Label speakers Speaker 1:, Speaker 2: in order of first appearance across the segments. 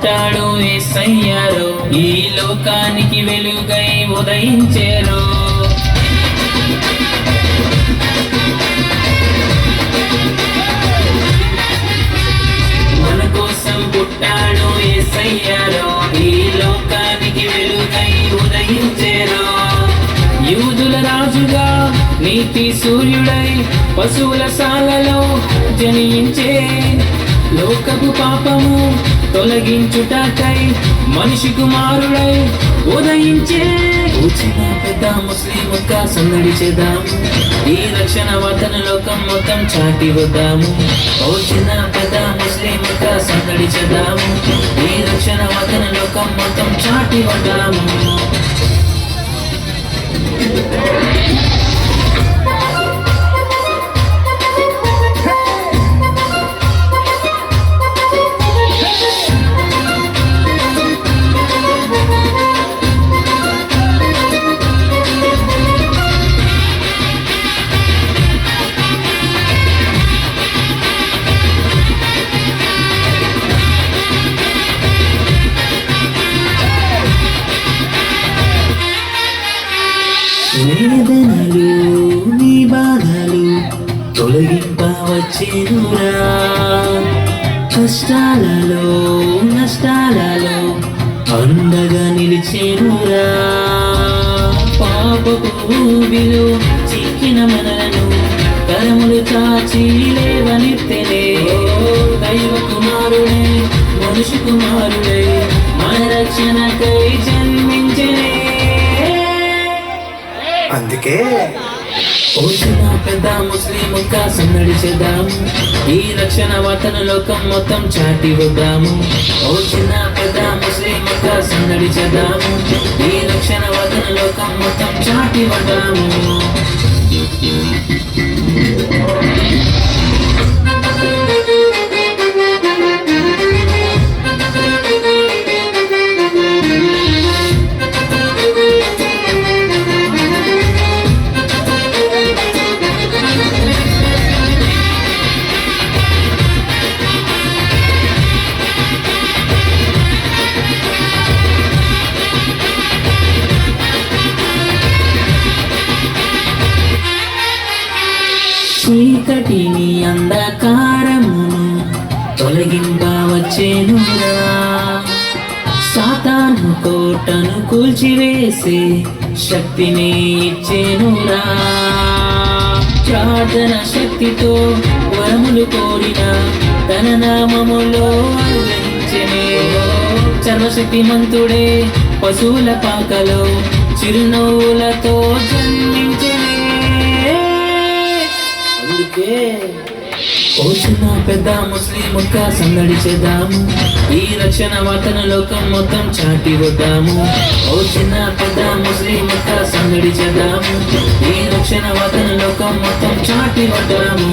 Speaker 1: పుట్టాడు యేసయ్యారో, ఈ లోకానికి వెలుగై ఉదయించారు. మన కోసం పుట్టాడు యేసయ్యారో, ఈ లోకానికి వెలుగై ఉదయించారు. యూదుల రాజుగా నీతి సూర్యుడై పశువుల సాలలో జనించే, లోకపు పాపము తొలగించుటకై మనిషి కుమారుడై ఉదయించే. చిన్న పెద్ద ముస్లింగా సందడి చేద్దాము, ఈ రక్షణ వార్తన లోకం మొత్తం చాటి వద్దాము. ఓ చిన్న పెద్ద ముస్లింగా సందడి చేద్దాము, ఈ రక్షణ వార్తన లోకం మొత్తం చాటి వద్దాము. వేదనలు నీ బాధలు తొలగింపవచ్చేనురా, కష్టాలలో నష్టాలలో అండగా నిలిచేనురా. పాపపు ఊబిలో చిక్కిన మనలను కరములు చాచి లేవనెత్తెనే. దైవ కుమారుడే మనుషు కుమారుడే మన రక్షణకై జన్మించెనే.
Speaker 2: అందుకే
Speaker 1: ఓ చిన్న పెద్ద ముస్లింగా సందడి చేద్దాము, ఈ రక్షణ వార్తన లోకం మొత్తం చాటి వద్దాము. ఓ చిన్న పెద్ద ముస్లింగా సందడి చేద్దాము, ఈ రక్షణ వార్తన లోకం మొత్తం చాటి వద్దాము. చీకటిని అంధకారమును తొలగింపవచ్చేనురా, సాతాను కోటను కూల్చివేసే శక్తిని ఇచ్చేనురా. ప్రార్థన శక్తితో వరములు కోరిన తన నామములో అనుగ్రహించెనే. సర్వశక్తిమంతుడే పశువుల పాకలో చిరునవ్వులతో జన్మించెనే. ఓ చిన్న పెద్ద ముస్లింగా సందడి చేద్దాము, ఈ రక్షణ వార్తన లోకం మొత్తం చాటి వద్దాము. ఓ చిన్న పెద్ద ముస్లింగా సందడి చేద్దాము, ఈ రక్షణ వార్తన లోకం మొత్తం చాటి వద్దాము.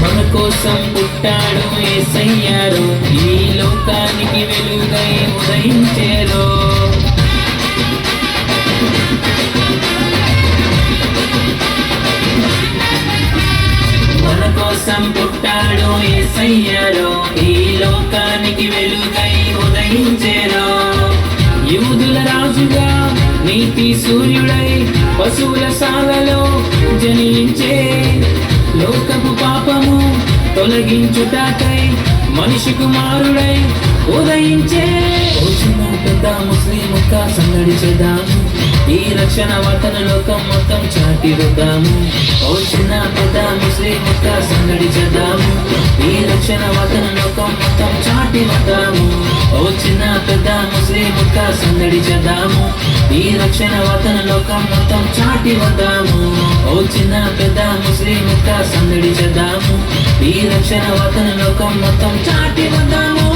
Speaker 1: మన కోసం పుట్టాడు యేసయ్యారో, ఈ లోకానికి వెలుగై ఉదయించారో. మన కోసం పుట్టాడు యేసయ్యారో, ఈ లోకానికి వెలుగై ఉదయించారో. యూదుల రాజుగా నీతి సూర్యుడై పశువుల సాలలో జనించే, లోకపు పాపము తొలగించుటకై మనిషి కుమారుడై ఉదయించే. ఓ చిన్న పెద్ద ముస్లింగా సందడి చేద్దాము, ఈ రక్షణ వార్తన లోకం మొత్తం చాటి వద్దాము. ఓ చిన్న పెద్ద ముస్లింగా సందడి చేద్దాము, ఈ రక్షణ వార్తన లోకం మొత్తం చాటి వద్దాము. ఓ చిన్న పెద్ద ముస్లింగా సందడి చేద్దాము, ఈ రక్షణ వార్తన లోకం మొత్తం చాటి వద్దాము. ఓ చిన్న పెద్ద ముస్లింగా సందడి చేద్దాము, ఈ రక్షణ వార్తన లోకం మొత్తం చాటి వద్దాము.